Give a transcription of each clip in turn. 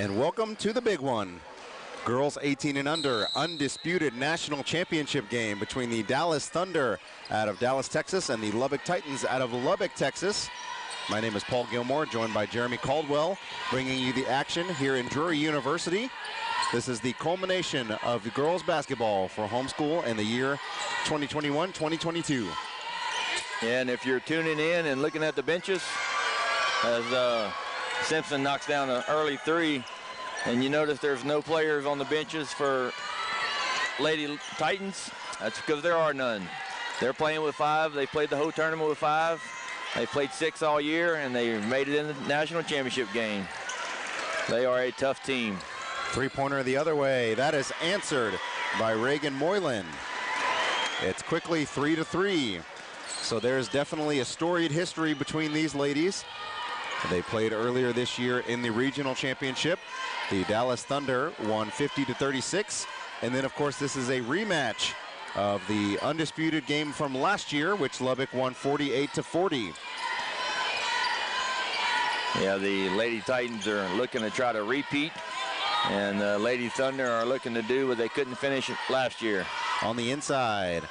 And welcome to the big one. Girls 18 and under, undisputed national championship game between the Dallas Thunder out of Dallas, Texas, and the Lubbock Titans out of Lubbock, Texas. My name is Paul Gilmore, joined by Jeremy Caldwell, bringing you the action here in Drury University. This is the culmination of girls basketball for homeschool in the year 2021-2022. And if you're tuning in and looking at the benches, as Simpson knocks down an early three, and you notice there's no players on the benches for Lady Titans, that's because there are none. They're playing with five. They played the whole tournament with five. They played six all year, and they made it in the national championship game. They are a tough team. Three-pointer the other way. That is answered by Reagan Moylan. It's quickly 3-3. So there's definitely a storied history between these ladies. They played earlier this year in the regional championship. The Dallas Thunder won 50-36. And then, of course, this is a rematch of the undisputed game from last year, which Lubbock won 48-40. Yeah, the Lady Titans are looking to try to repeat, and the Lady Thunder are looking to do what they couldn't finish last year. On the inside,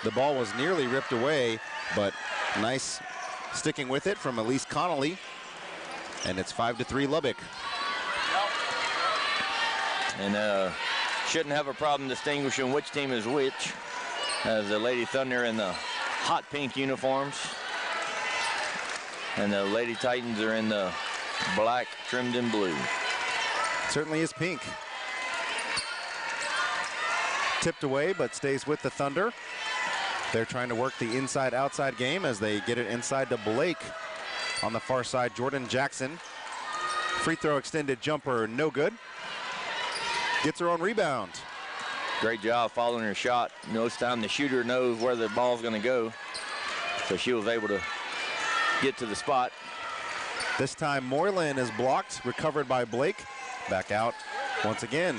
the ball was nearly ripped away, but nice sticking with it from Elise Connolly. And it's 5-3 Lubbock. And shouldn't have a problem distinguishing which team is which, as the Lady Thunder in the hot pink uniforms, and the Lady Titans are in the black trimmed in blue. Certainly is pink. Tipped away, but stays with the Thunder. They're trying to work the inside-outside game as they get it inside to Blake. On the far side, Jordan Jackson. Free throw extended jumper, no good. Gets her own rebound. Great job following her shot. Most time the shooter knows where the ball's going to go, so she was able to get to the spot. This time Moylan is blocked, recovered by Blake. Back out once again.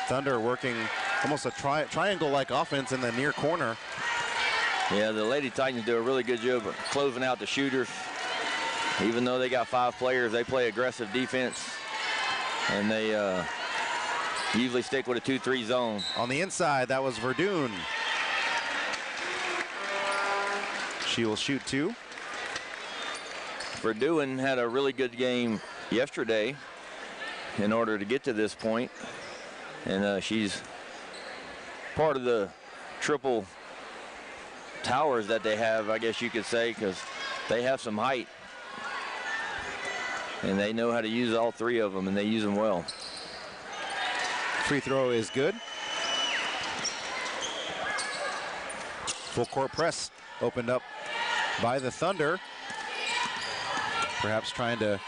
Thunder working almost a triangle-like offense in the near corner. Yeah, the Lady Titans do a really good job of closing out the shooters. Even though they got five players, they play aggressive defense, and they usually stick with a 2-3 zone. On the inside, that was Verdun. She will shoot two. Verdun had a really good game yesterday in order to get to this point, and she's part of the triple towers that they have, I guess you could say, because they have some height, and they know how to use all three of them, and they use them well. Free throw is good. Full court press opened up by the Thunder. Perhaps trying to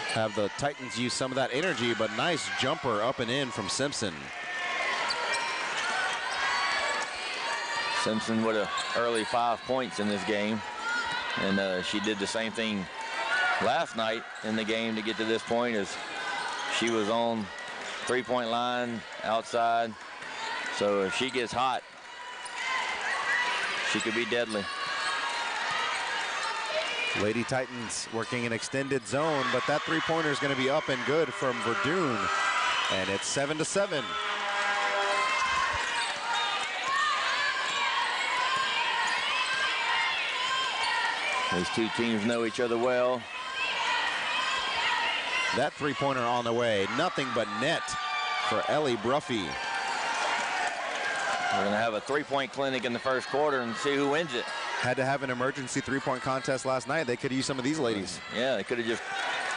have the Titans use some of that energy, but nice jumper up and in from Simpson. Simpson with an early 5 points in this game, and she did the same thing last night in the game to get to this point, as she was on three-point line outside. So if she gets hot, she could be deadly. Lady Titans working an extended zone, but that three-pointer is going to be up and good from Verdun, and it's 7-7. These two teams know each other well. That three-pointer on the way. Nothing but net for Ellie Bruffy. We're going to have a three-point clinic in the first quarter and see who wins it. Had to have an emergency three-point contest last night. They could use some of these ladies. Yeah, they could have just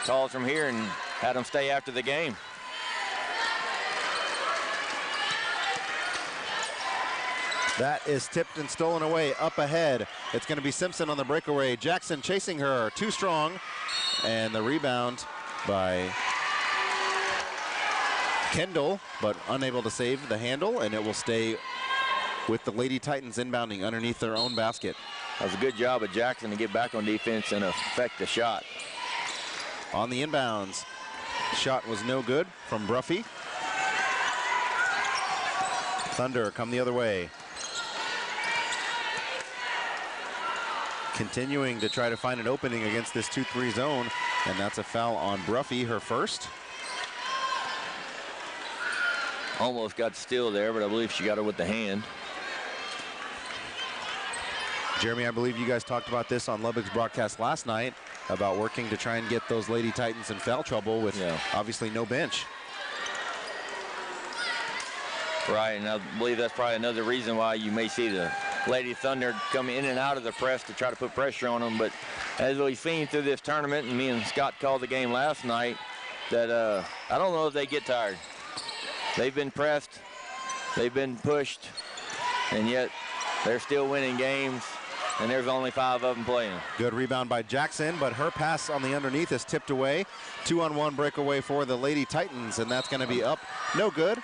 called from here and had them stay after the game. That is tipped and stolen away. Up ahead, it's going to be Simpson on the breakaway. Jackson chasing her, too strong. And the rebound by Kendall, but unable to save the handle, and it will stay with the Lady Titans inbounding underneath their own basket. That was a good job of Jackson to get back on defense and affect the shot. On the inbounds, shot was no good from Bruffy. Thunder come the other way. Continuing to try to find an opening against this 2-3 zone, and that's a foul on Bruffy, her first. almost got steal there, but I believe she got her with the hand. Jeremy, I believe you guys talked about this on Lubbock's broadcast last night about working to try and get those Lady Titans in foul trouble with obviously no bench. Right, and I believe that's probably another reason why you may see the Lady Thunder come in and out of the press to try to put pressure on them. But as we've seen through this tournament, and me and Scott called the game last night, that I don't know if they get tired. They've been pressed, they've been pushed, and yet they're still winning games, and there's only 5 of them playing. Good rebound by Jackson, but her pass on the underneath is tipped away. 2-on-1 breakaway for the Lady Titans, and that's going to be up. No good,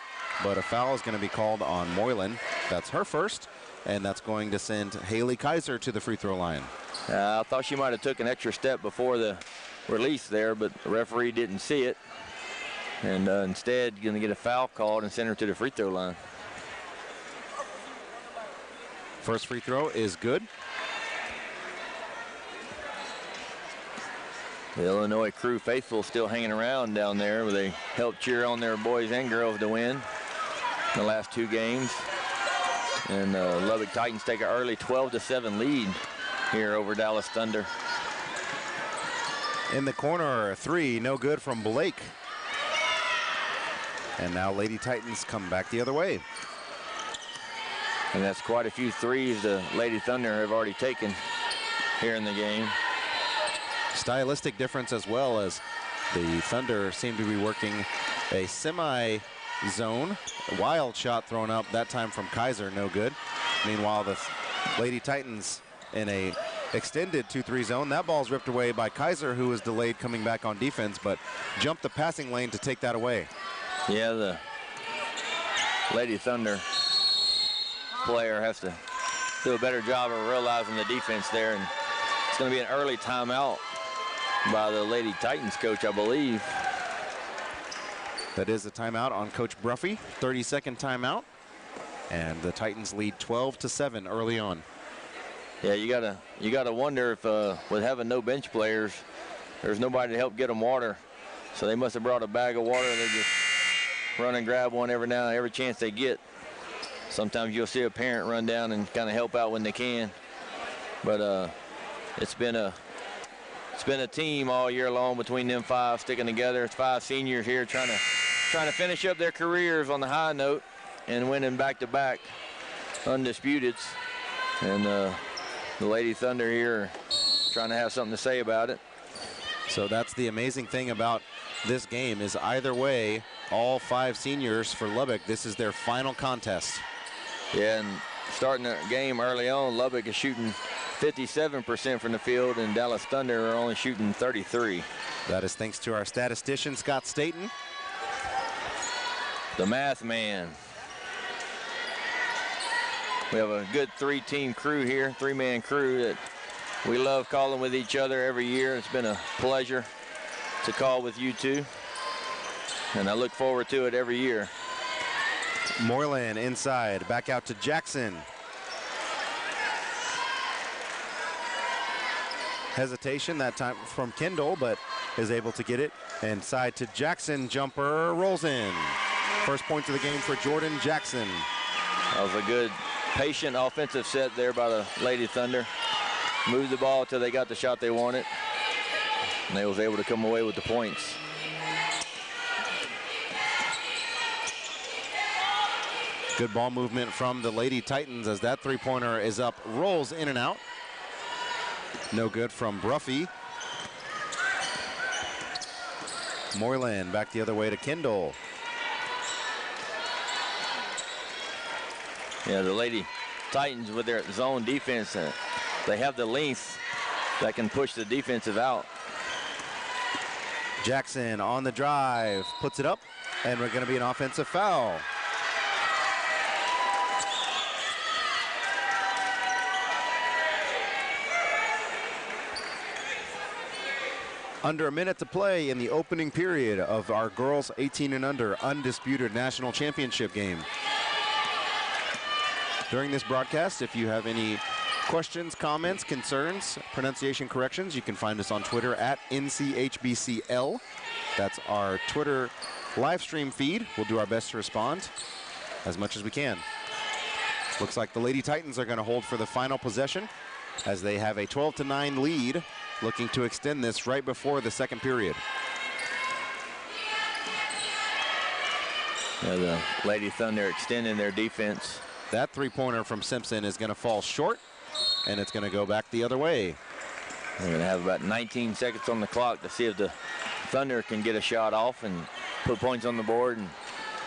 but a foul is going to be called on Moylan. That's her first, and that's going to send Haley Kaiser to the free throw line. I thought she might have took an extra step before the release there, but the referee didn't see it, and instead going to get a foul called and send her to the free throw line. First free throw is good. The Illinois crew faithful still hanging around down there, where they helped cheer on their boys and girls to win the last 2 games. And Lubbock Titans take an early 12-7 lead here over Dallas Thunder. In the corner, 3, no good from Blake. And now Lady Titans come back the other way. And that's quite a few threes the Lady Thunder have already taken here in the game. Stylistic difference as well, as the Thunder seem to be working a semi-zone. A wild shot thrown up, that time from Kaiser, no good. Meanwhile, the Lady Titans in a extended 2-3 zone. That ball's ripped away by Kaiser, who was delayed coming back on defense, but jumped the passing lane to take that away. Yeah, the Lady Thunder player has to do a better job of realizing the defense there, and it's going to be an early timeout by the Lady Titans coach, I believe. That is a timeout on Coach Bruffy, 30-second timeout, and the Titans lead 12-7 early on. Yeah, you gotta wonder if with having no bench players, there's nobody to help get them water, so they must have brought a bag of water. They just run and grab one every chance they get. Sometimes you'll see a parent run down and kind of help out when they can, but it's been a team all year long between them 5 sticking together. It's 5 seniors here trying to finish up their careers on the high note and winning back-to-back Undisputeds. And the Lady Thunder here trying to have something to say about it. So that's the amazing thing about this game, is either way, all 5 seniors for Lubbock, this is their final contest. Yeah, and starting the game early on, Lubbock is shooting 57% from the field, and Dallas Thunder are only shooting 33%. That is thanks to our statistician, Scott Staten. The math man. We have a good 3-team crew here, 3-man crew that we love calling with each other every year. It's been a pleasure to call with you two, and I look forward to it every year. Moylan inside, back out to Jackson. Hesitation that time from Kendall, but is able to get it. Inside to Jackson, jumper rolls in. First point of the game for Jordan Jackson. That was a good, patient offensive set there by the Lady Thunder. Moved the ball until they got the shot they wanted, and they was able to come away with the points. Good ball movement from the Lady Titans as that 3-pointer is up, rolls in and out. No good from Bruffy. Moylan back the other way to Kendall. Yeah, the Lady Titans with their zone defense, they have the length that can push the defensive out. Jackson on the drive, puts it up, and we're going to be an offensive foul. Under a minute to play in the opening period of our girls 18 and under Undisputed National Championship game. During this broadcast, if you have any questions, comments, concerns, pronunciation corrections, you can find us on Twitter at NCHBCL. That's our Twitter live stream feed. We'll do our best to respond as much as we can. Looks like the Lady Titans are going to hold for the final possession as they have a 12-9 lead, looking to extend this right before the second period. Yeah, the Lady Thunder extending their defense. That three-pointer from Simpson is going to fall short, and it's going to go back the other way. They're going to have about 19 seconds on the clock to see if the Thunder can get a shot off and put points on the board and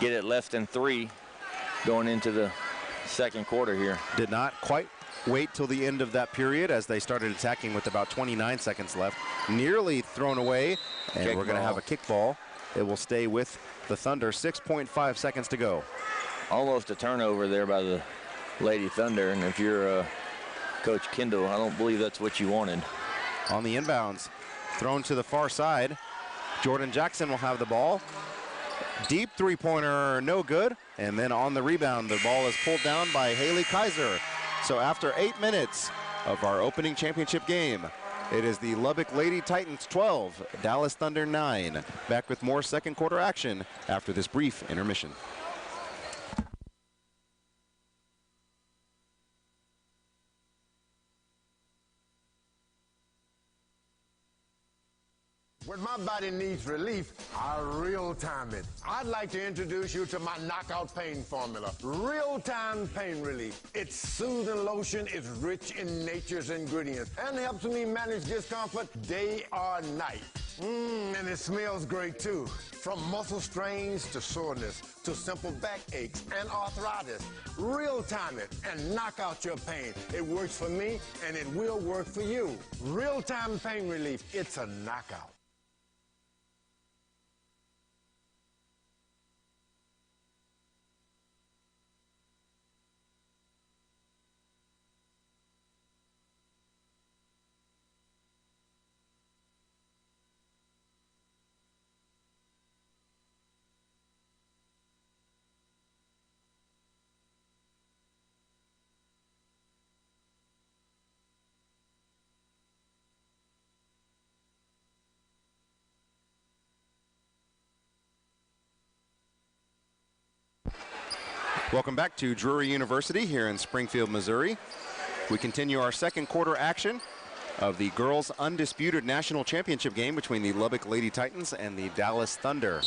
get it less than 3 going into the second quarter here. Did not quite wait till the end of that period as they started attacking with about 29 seconds left. Nearly thrown away, and we're going to have a kickball. It will stay with the Thunder. 6.5 seconds to go. Almost a turnover there by the Lady Thunder, and if you're Coach Kendall, I don't believe that's what you wanted. On the inbounds, thrown to the far side. Jordan Jackson will have the ball. Deep three-pointer, no good. And then on the rebound, the ball is pulled down by Haley Kaiser. So after 8 minutes of our opening championship game, it is the Lubbock Lady Titans 12, Dallas Thunder 9. Back with more second quarter action after this brief intermission. When my body needs relief, I real-time it. I'd like to introduce you to my knockout pain formula, real-time pain relief. Its soothing lotion is rich in nature's ingredients and helps me manage discomfort day or night. And it smells great too. From muscle strains to soreness to simple backaches and arthritis. Real-time it and knock out your pain. It works for me and it will work for you. Real-time pain relief, it's a knockout. Welcome back to Drury University here in Springfield, Missouri. We continue our second quarter action of the girls' Undisputed National Championship game between the Lubbock Lady Titans and the Dallas Thunder.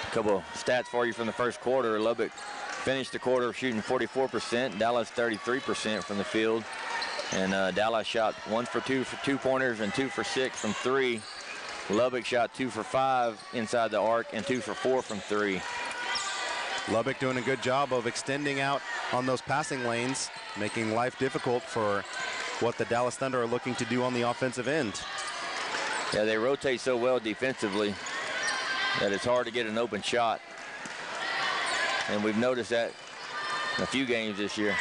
A couple stats for you from the first quarter. Lubbock finished the quarter shooting 44%, Dallas 33% from the field. And Dallas shot 1 for 2 for 2-pointers and 2 for 6 from 3. Lubbock shot 2 for 5 inside the arc and 2 for 4 from 3. Lubbock doing a good job of extending out on those passing lanes, making life difficult for what the Dallas Thunder are looking to do on the offensive end. Yeah, they rotate so well defensively that it's hard to get an open shot. And we've noticed that in a few games this year.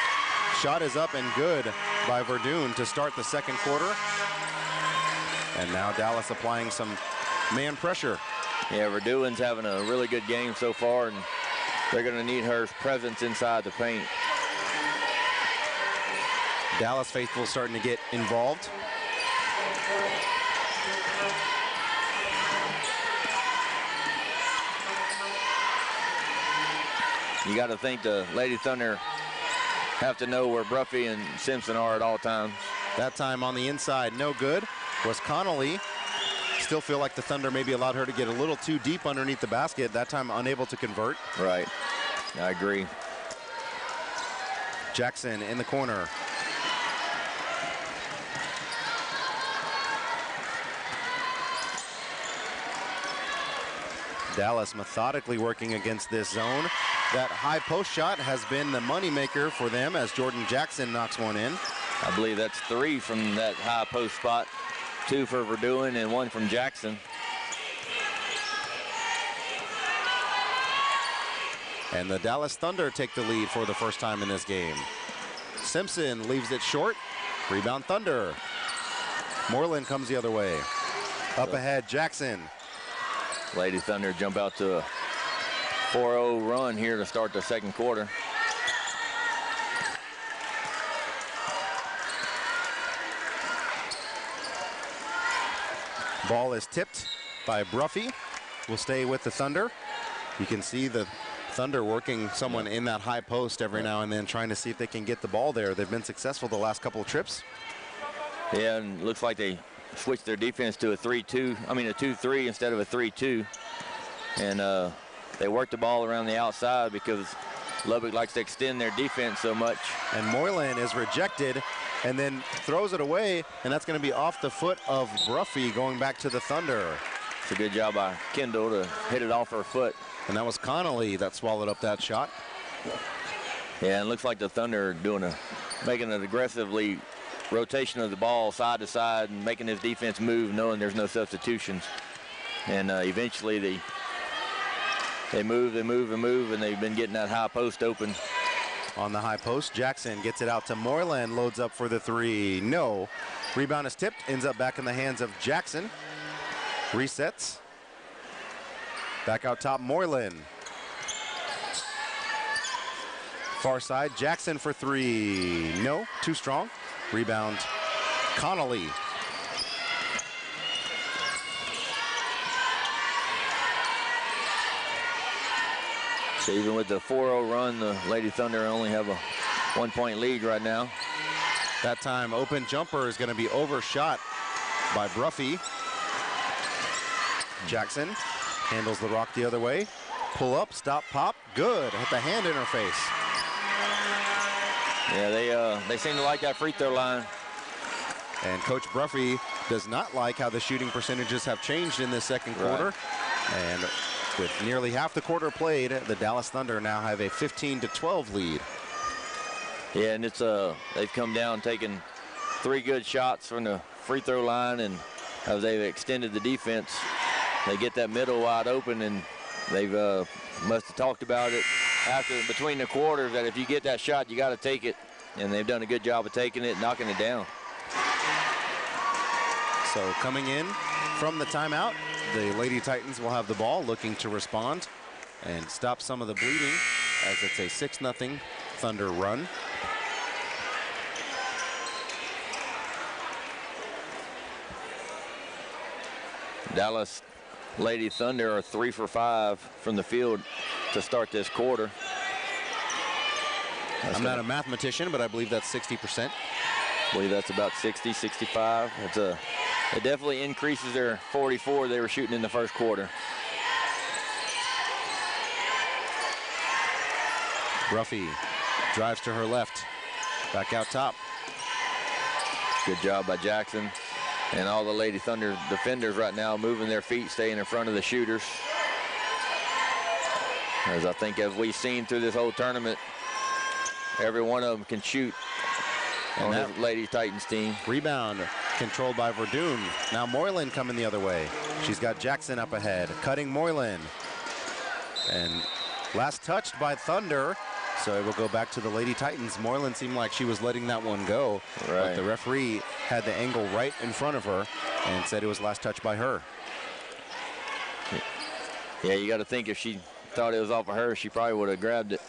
Shot is up and good by Verdun to start the second quarter. And now Dallas applying some man pressure. Yeah, Verdun's having a really good game so far, and they're going to need her presence inside the paint. Dallas faithful starting to get involved. You got to think the Lady Thunder have to know where Bruffy and Simpson are at all times. That time on the inside, no good. Was Connolly. Still feel like the Thunder maybe allowed her to get a little too deep underneath the basket. That time unable to convert. Right, I agree. Jackson in the corner. Dallas methodically working against this zone. That high post shot has been the moneymaker for them as Jordan Jackson knocks one in. I believe that's 3 from that high post spot. 2 for Verdun and 1 from Jackson. And the Dallas Thunder take the lead for the first time in this game. Simpson leaves it short. Rebound Thunder. Moreland comes the other way. Up ahead, Jackson. Lady Thunder jump out to a 4-0 run here to start the second quarter. Ball is tipped by Bruffy. will stay with the Thunder. You can see the Thunder working someone in that high post every now and then, trying to see if they can get the ball there. They've been successful the last couple of trips. Yeah, and looks like they switched their defense to a 2-3 instead of a 3-2. And they worked the ball around the outside because Lubbock likes to extend their defense so much. And Moylan is rejected and then throws it away, and that's going to be off the foot of Bruffy, going back to the Thunder. It's a good job by Kendall to hit it off her foot. And that was Connolly that swallowed up that shot. Yeah, and it looks like the Thunder are making an aggressively rotation of the ball side to side and making his defense move, knowing there's no substitutions. And eventually they move, and they've been getting that high post open. On the high post, Jackson gets it out to Moylan, loads up for the three. No. Rebound is tipped, ends up back in the hands of Jackson. Resets. Back out top, Moylan. Far side, Jackson for three. No, too strong. Rebound, Connolly. So even with the 4-0 run, the Lady Thunder only have a 1-point lead right now. That time, open jumper is going to be overshot by Bruffy. Jackson handles the rock the other way. Pull up, stop, pop. Good. Hit the hand interface. Yeah, they seem to like that free throw line. And Coach Bruffy does not like how the shooting percentages have changed in this second quarter. And with nearly half the quarter played, the Dallas Thunder now have a 15-12 lead. Yeah, and it's they've come down taking 3 good shots from the free throw line, and as they've extended the defense, they get that middle wide open, and they've must have talked about it between the quarters that if you get that shot, you got to take it, and they've done a good job of taking it, knocking it down. So coming in from the timeout, the Lady Titans will have the ball, looking to respond and stop some of the bleeding as it's a 6-0 Thunder run. Dallas Lady Thunder are 3 for 5 from the field to start this quarter. I'm not a mathematician, but I believe that's 60%. I believe that's about 60, 65. It definitely increases their 44 they were shooting in the first quarter. Bruffy drives to her left. Back out top. Good job by Jackson. And all the Lady Thunder defenders right now moving their feet, staying in front of the shooters. As I think as we've seen through this whole tournament, every one of them can shoot on the Lady Titans team. Rebound controlled by Verdun. Now Moylan coming the other way. She's got Jackson up ahead, cutting Moylan. And last touched by Thunder, so it will go back to the Lady Titans. Moylan seemed like she was letting that one go, but the referee had the angle right in front of her and said it was last touched by her. Yeah, you got to think if she thought it was off of her, she probably would have grabbed it.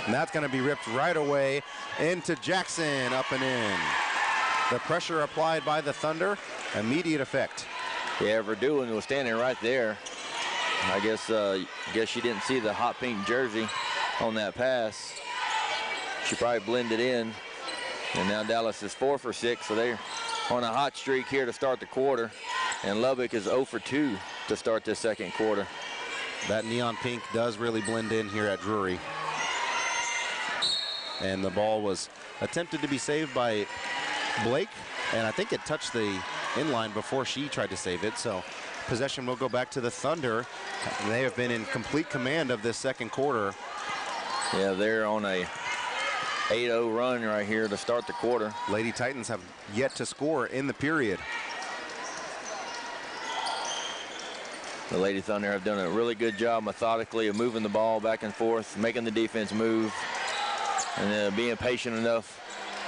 And that's going to be ripped right away into Jackson, up and in. The pressure applied by the Thunder, immediate effect. Yeah, Verdun was standing right there. I guess she didn't see the hot pink jersey on that pass. She probably blended in. And now Dallas is 4 for 6, so they're on a hot streak here to start the quarter. And Lubbock is 0 for 2 to start this second quarter. That neon pink does really blend in here at Drury. And the ball was attempted to be saved by Blake, and I think it touched the inline before she tried to save it. So possession will go back to the Thunder. They have been in complete command of this second quarter. Yeah, they're on a 8-0 run right here to start the quarter. Lady Titans have yet to score in the period. The Lady Thunder have done a really good job methodically of moving the ball back and forth, making the defense move, and being patient enough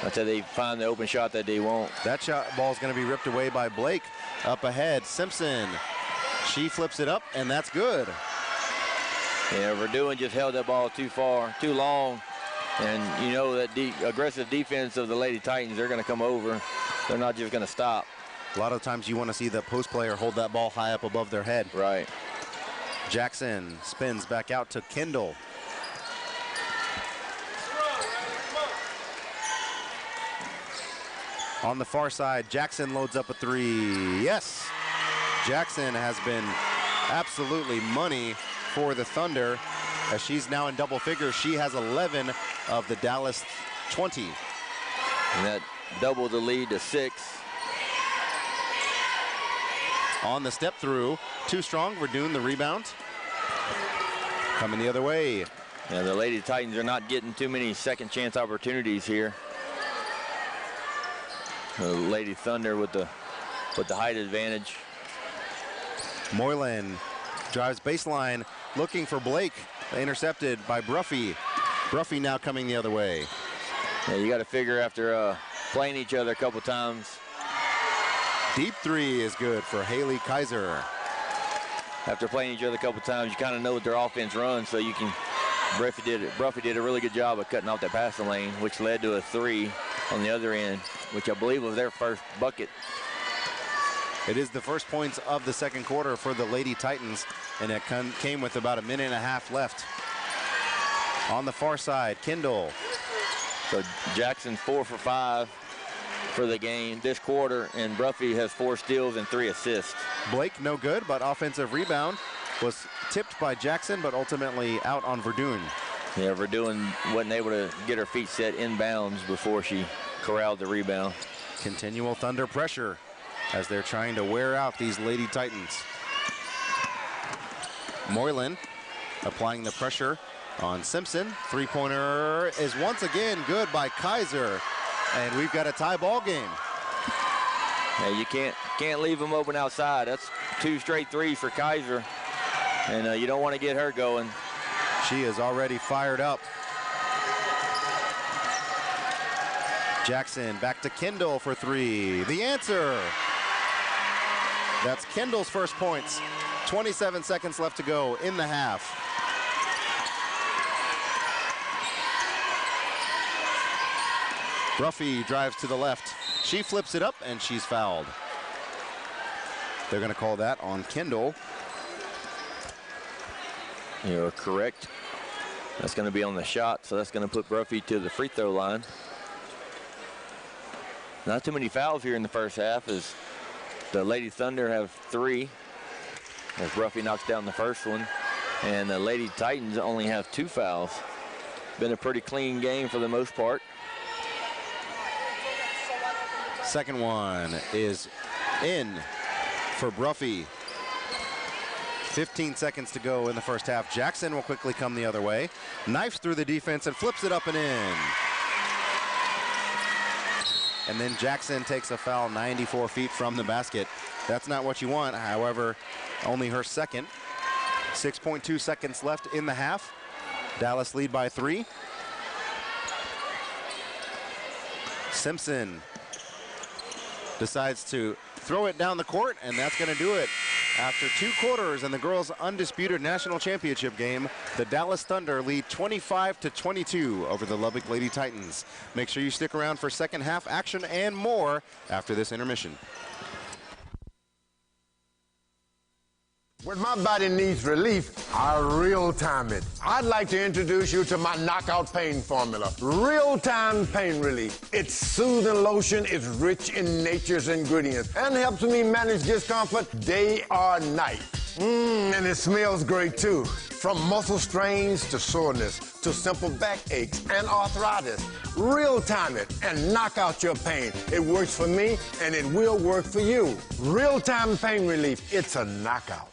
until they find the open shot that they want. That shot ball is going to be ripped away by Blake. Up ahead, Simpson. She flips it up, and that's good. Yeah, Verdun just held that ball too long. And you know that aggressive defense of the Lady Titans, they're going to come over. They're not just going to stop. A lot of times you want to see the post player hold that ball high up above their head. Right. Jackson spins back out to Kendall. On the far side, Jackson loads up a three. Yes! Jackson has been absolutely money for the Thunder as she's now in double figures. She has 11 of the Dallas 20. And that doubled the lead to 6. On the step through, too strong. Verdun the rebound. Coming the other way. Yeah, the Lady Titans are not getting too many second chance opportunities here. The Lady Thunder with the height advantage. Moylan drives baseline, looking for Blake. Intercepted by Bruffy. Bruffy now coming the other way. Yeah, you got to figure after playing each other a couple times. Deep three is good for Haley Kaiser. After playing each other a couple times, you kind of know what their offense runs, so you can. Bruffy did a really good job of cutting off that passing lane, which led to a 3 on the other end, which I believe was their first bucket. It is the first points of the second quarter for the Lady Titans, and it came with about a minute and a half left. On the far side, Kendall. So Jackson 4 for 5 for the game this quarter, and Bruffy has 4 steals and 3 assists. Blake no good, but offensive rebound was tipped by Jackson, but ultimately out on Verdun. Yeah, Verdun wasn't able to get her feet set inbounds before she corralled the rebound. Continual Thunder pressure as they're trying to wear out these Lady Titans. Moylan applying the pressure on Simpson. Three-pointer is once again good by Kaiser, and we've got a tie ball game. Yeah, you can't leave them open outside. That's 2 straight threes for Kaiser, and you don't want to get her going. She is already fired up. Jackson back to Kendall for 3. The answer. That's Kendall's first points. 27 seconds left to go in the half. Bruffy drives to the left. She flips it up and she's fouled. They're going to call that on Kendall. You're correct. That's going to be on the shot, so that's going to put Bruffy to the free throw line. Not too many fouls here in the first half as the Lady Thunder have 3 as Bruffy knocks down the first one, and the Lady Titans only have 2 fouls. Been a pretty clean game for the most part. Second one is in for Bruffy. 15 seconds to go in the first half. Jackson will quickly come the other way. Knifes through the defense and flips it up and in. And then Jackson takes a foul 94 feet from the basket. That's not what you want. However, only her second. 6.2 seconds left in the half. Dallas lead by 3. Simpson decides to throw it down the court, and that's going to do it. After 2 quarters in the girls' undisputed national championship game, the Dallas Thunder lead 25-22 over the Lubbock Lady Titans. Make sure you stick around for second half action and more after this intermission. When my body needs relief, I real-time it. I'd like to introduce you to my knockout pain formula. Real-time pain relief. Its soothing lotion is rich in nature's ingredients and helps me manage discomfort day or night. And it smells great too. From muscle strains to soreness to simple back aches and arthritis. Real-time it and knock out your pain. It works for me and it will work for you. Real-time pain relief. It's a knockout.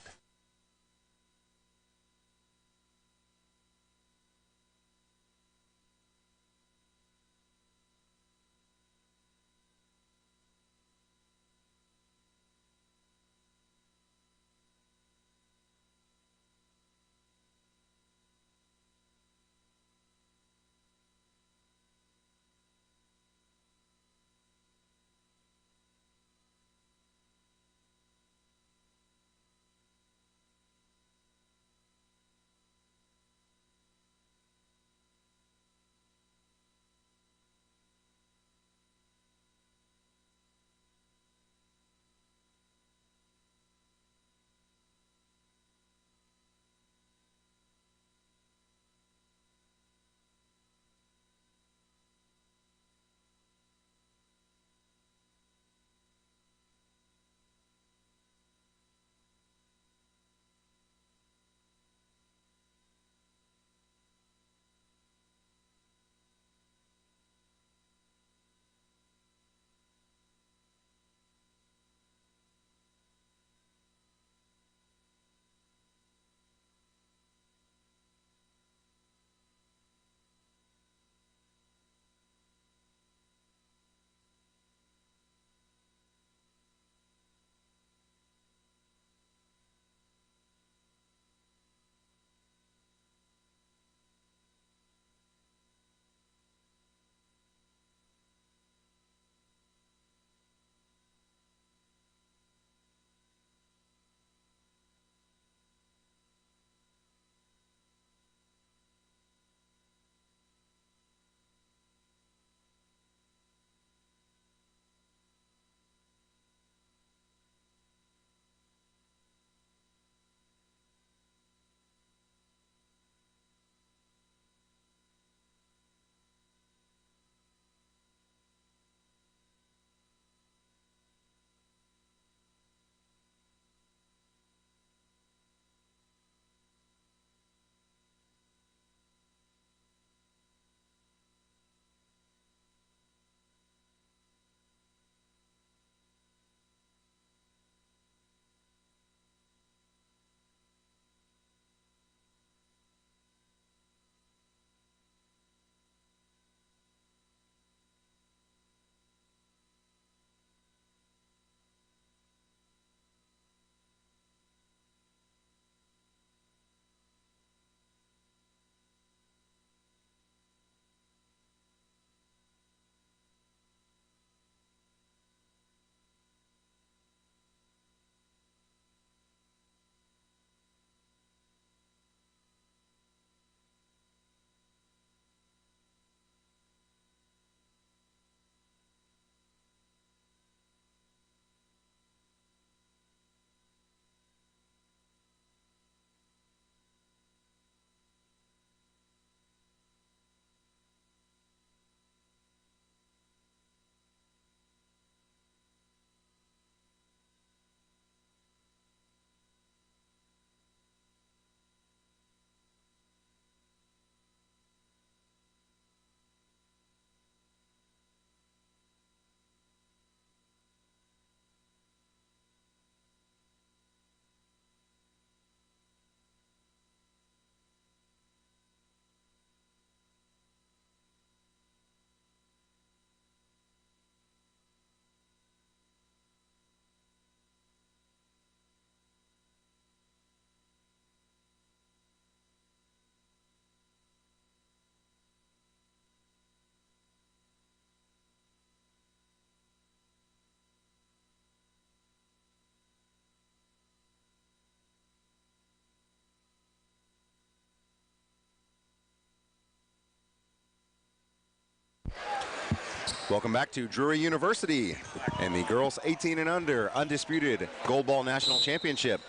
Welcome back to Drury University and the girls 18 and under Undisputed Gold Ball National Championship.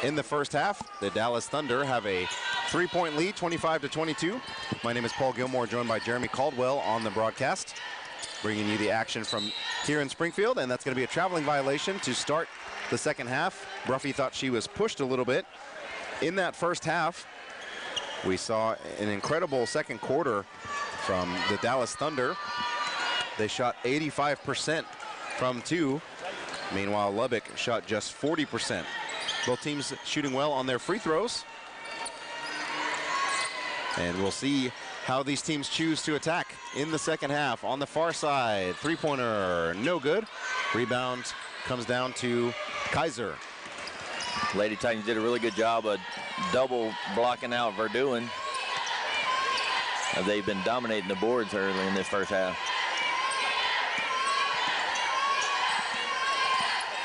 In the first half, the Dallas Thunder have a 3-point lead, 25-22. My name is Paul Gilmore, joined by Jeremy Caldwell on the broadcast, bringing you the action from here in Springfield, and that's going to be a traveling violation to start the second half. Bruffy thought she was pushed a little bit. In that first half, we saw an incredible second quarter from the Dallas Thunder. They shot 85% from two. Meanwhile, Lubbock shot just 40%. Both teams shooting well on their free throws. And we'll see how these teams choose to attack in the second half. On the far side, three-pointer, no good. Rebound comes down to Kaiser. Lady Titans did a really good job of double blocking out Verdun. They've been dominating the boards early in this first half.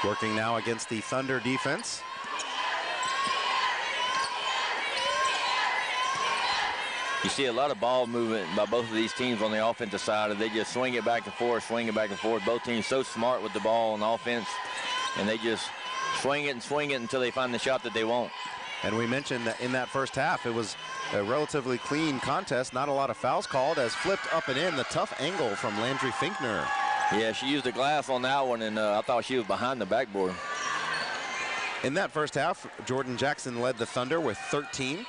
Working now against the Thunder defense. You see a lot of ball movement by both of these teams on the offensive side. They just swing it back and forth, swing it back and forth. Both teams so smart with the ball on offense, and they just swing it until they find the shot that they want. And we mentioned that in that first half, it was a relatively clean contest. Not a lot of fouls called, as flipped up and in. The tough angle from Landry Finkner. Yeah, she used the glass on that one, and I thought she was behind the backboard. In that first half, Jordan Jackson led the Thunder with 13.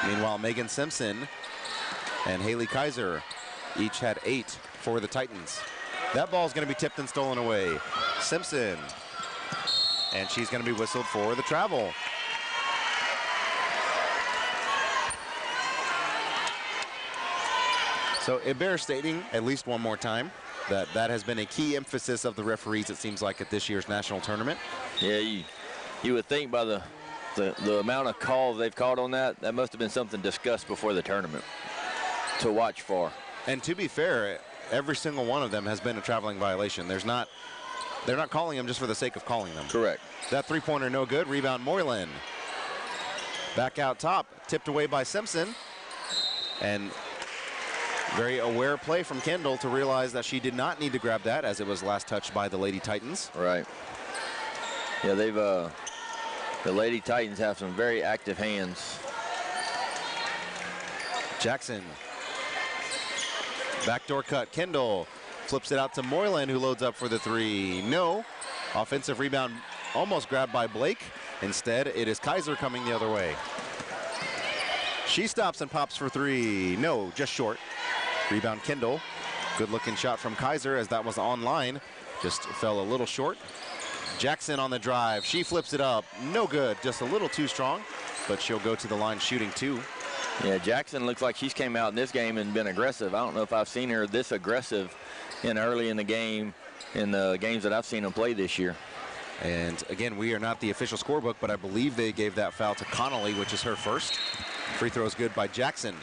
Meanwhile, Megan Simpson and Haley Kaiser each had 8 for the Titans. That ball's going to be tipped and stolen away. Simpson, and she's going to be whistled for the travel. So it bears stating at least one more time that that has been a key emphasis of the referees, it seems like, at this year's national tournament. Yeah, you would think by the amount of calls they've called on that must have been something discussed before the tournament to watch for. And to be fair, every single one of them has been a traveling violation. They're not calling them just for the sake of calling them. Correct. That three-pointer no good. Rebound Moylan. Back out top, tipped away by Simpson. And very aware play from Kendall to realize that she did not need to grab that, as it was last touched by the Lady Titans. Right. Yeah, the Lady Titans have some very active hands. Jackson. Backdoor cut. Kendall flips it out to Moylan, who loads up for the three. No. Offensive rebound almost grabbed by Blake. Instead, it is Kaiser coming the other way. She stops and pops for three. No, just short. Rebound Kendall. Good looking shot from Kaiser, as that was online. Just fell a little short. Jackson on the drive. She flips it up. No good. Just a little too strong, but she'll go to the line shooting 2. Yeah, Jackson looks like she's came out in this game and been aggressive. I don't know if I've seen her this aggressive early in the game in the games that I've seen them play this year. And again, we are not the official scorebook, but I believe they gave that foul to Connolly, which is her first. Free throw is good by Jackson.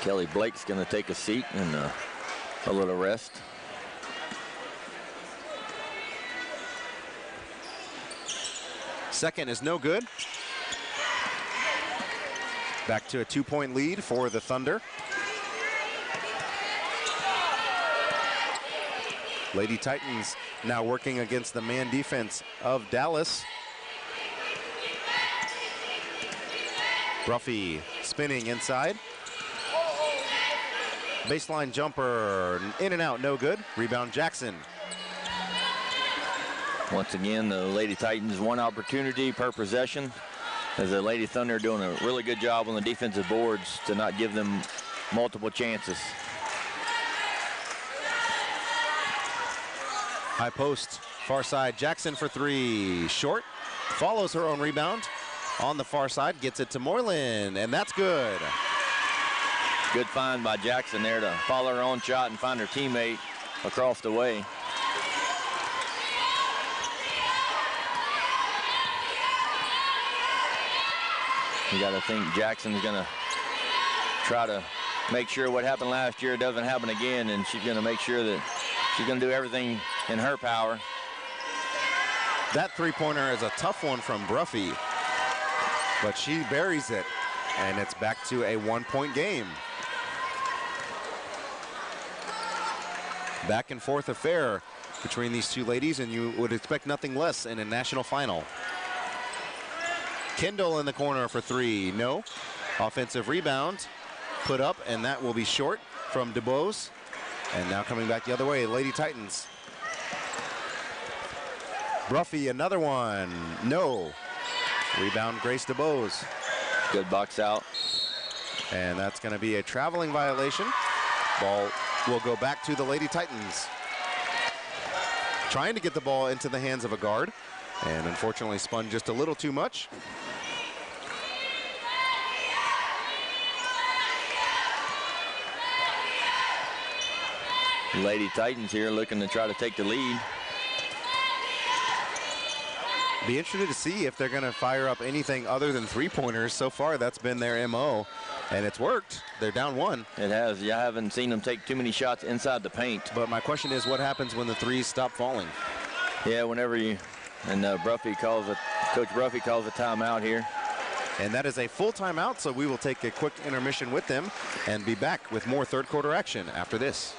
Kelly Blake's going to take a seat and a little rest. Second is no good. Back to a 2-point lead for the Thunder. Lady Titans now working against the man defense of Dallas. Bruffy spinning inside. Baseline jumper, in and out, no good. Rebound Jackson. Once again, the Lady Titans, one opportunity per possession, as the Lady Thunder doing a really good job on the defensive boards to not give them multiple chances. High post, far side, Jackson for three. Short, follows her own rebound. On the far side, gets it to Moylan, and that's good. Good find by Jackson there to follow her own shot and find her teammate across the way. You got to think Jackson's going to try to make sure what happened last year doesn't happen again, and she's going to make sure that she's going to do everything in her power. That three-pointer is a tough one from Bruffy, but she buries it, and it's back to a 1-point game. back and forth affair between these two ladies, and you would expect nothing less in a national final. Kendall in the corner for three, no. Offensive rebound, put up, and that will be short from DuBose. And now coming back the other way, Lady Titans. Bruffy, another one, no. Rebound, Grace DuBose. Good box out. And that's going to be a traveling violation. Ball will go back to the Lady Titans. Trying to get the ball into the hands of a guard, and unfortunately spun just a little too much. Lady Titans here looking to try to take the lead. Be interested to see if they're going to fire up anything other than three-pointers. So far, that's been their MO, and it's worked. They're down one. It has. Yeah, I haven't seen them take too many shots inside the paint. But my question is, what happens when the threes stop falling? Yeah, whenever you, and Coach Bruffy calls a timeout here. And that is a full timeout, so we will take a quick intermission with them and be back with more third quarter action after this.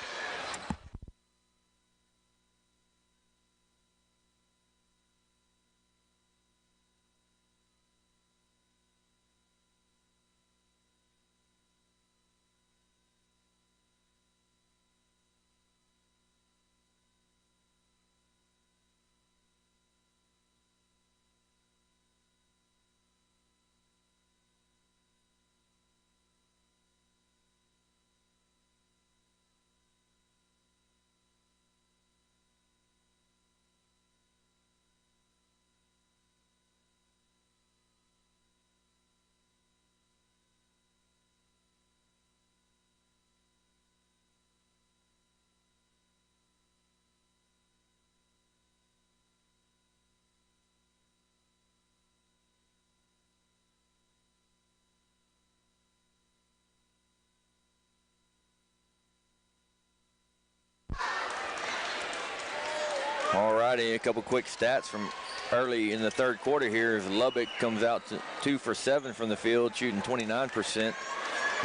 All righty, a couple quick stats from early in the third quarter here as Lubbock comes out to 2 for 7 from the field, shooting 29%,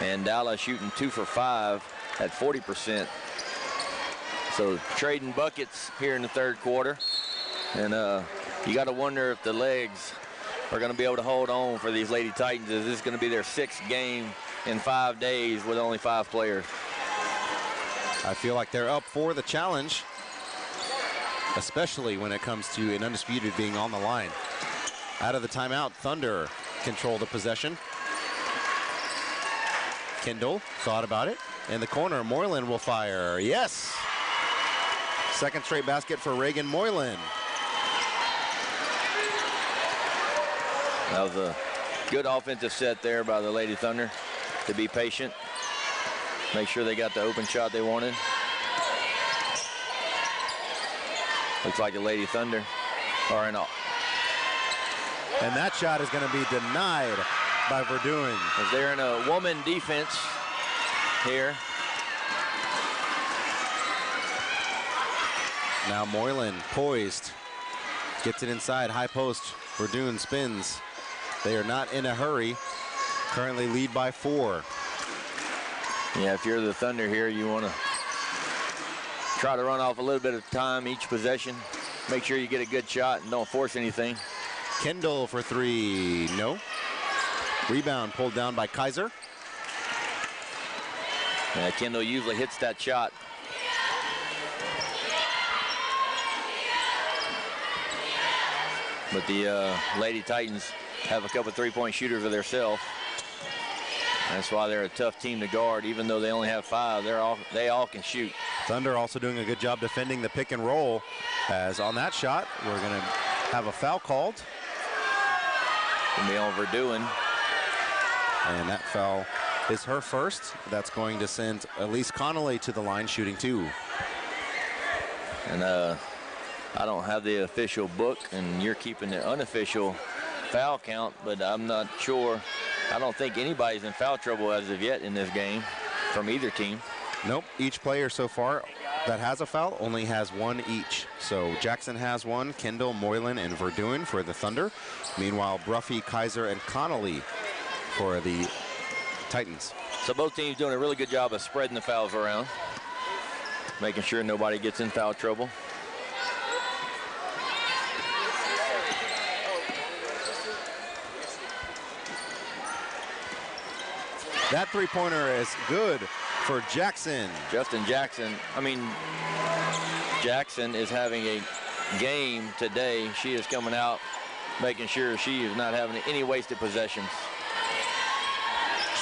and Dallas shooting 2 for 5 at 40%. So trading buckets here in the third quarter, and you got to wonder if the legs are going to be able to hold on for these Lady Titans. Is this going to be their 6th game in 5 days with only 5 players? I feel like they're up for the challenge, especially when it comes to an Undisputed being on the line. Out of the timeout, Thunder control the possession. Kendall thought about it. In the corner, Moylan will fire. Yes! Second straight basket for Reagan Moylan. That was a good offensive set there by the Lady Thunder to be patient, make sure they got the open shot they wanted. Looks like the Lady Thunder are in all. And that shot is going to be denied by Verdun. As they're in a woman defense here. Now Moylan poised, gets it inside, high post. Verdun spins. They are not in a hurry. Currently lead by 4. Yeah, if you're the Thunder here, you want to try to run off a little bit of time each possession. Make sure you get a good shot and don't force anything. Kendall for 3, no. Rebound pulled down by Kaiser. Yeah, Kendall usually hits that shot. But the Lady Titans have a couple 3-point shooters of themselves. That's why they're a tough team to guard. Even though they only have 5, they all can shoot. Thunder also doing a good job defending the pick and roll, as on that shot, we're going to have a foul called. Going to be on Verdun. And that foul is her first. That's going to send Elise Connolly to the line shooting 2. And I don't have the official book, and you're keeping the unofficial foul count, but I'm not sure. I don't think anybody's in foul trouble as of yet in this game from either team. Nope, each player so far that has a foul only has 1 each. So Jackson has 1, Kendall, Moylan, and Verdun for the Thunder. Meanwhile, Bruffy, Kaiser, and Connolly for the Titans. So both teams doing a really good job of spreading the fouls around. making sure nobody gets in foul trouble. That three-pointer is good for Jackson. Justin Jackson, Jackson is having a game today. She is coming out making sure she is not having any wasted possessions.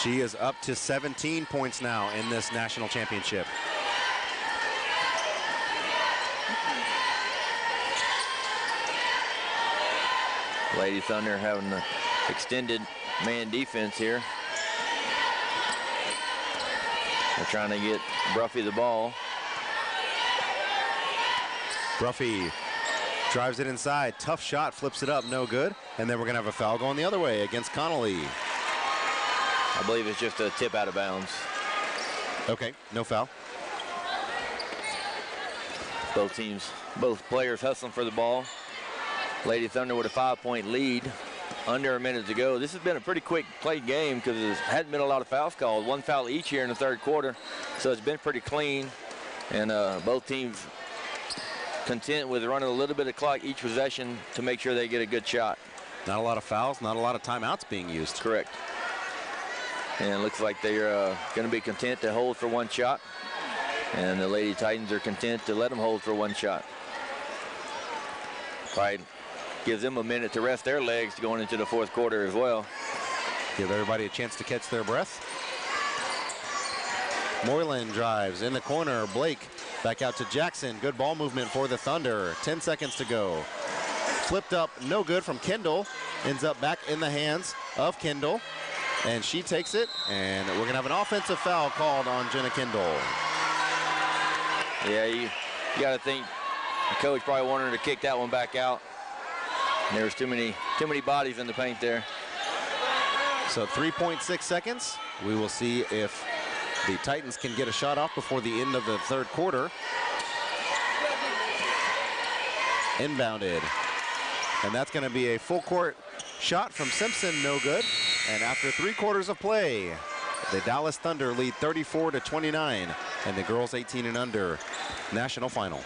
She is up to 17 points now in this national championship. Lady Thunder having the extended man defense here. They're trying to get Bruffy the ball. Bruffy drives it inside. Tough shot, flips it up, no good. And then we're going to have a foul going the other way against Connolly. I believe it's just a tip out of bounds. Okay, no foul. Both players hustling for the ball. Lady Thunder with a 5-point lead. Under a minute to go. This has been a pretty quick played game because there hadn't been a lot of fouls called. One foul each here in the third quarter. So it's been pretty clean. And both teams content with running a little bit of clock each possession to make sure they get a good shot. Not a lot of fouls, not a lot of timeouts being used. Correct. And it looks like they're going to be content to hold for one shot. And the Lady Titans are content to let them hold for one shot. Probably gives them a minute to rest their legs going into the fourth quarter as well. Give everybody a chance to catch their breath. Moylan drives in the corner. Blake back out to Jackson. Good ball movement for the Thunder. 10 seconds to go. Flipped up, no good from Kendall. Ends up back in the hands of Kendall. And she takes it, and we're going to have an offensive foul called on Jenna Kendall. Yeah, you got to think the coach probably wanted her to kick that one back out. There's too many bodies in the paint there. So 3.6 seconds. We will see if the Titans can get a shot off before the end of the third quarter. Inbounded. And that's going to be a full court shot from Simpson, no good. And after 3 quarters of play, the Dallas Thunder lead 34-29 in the girls 18 and under national final.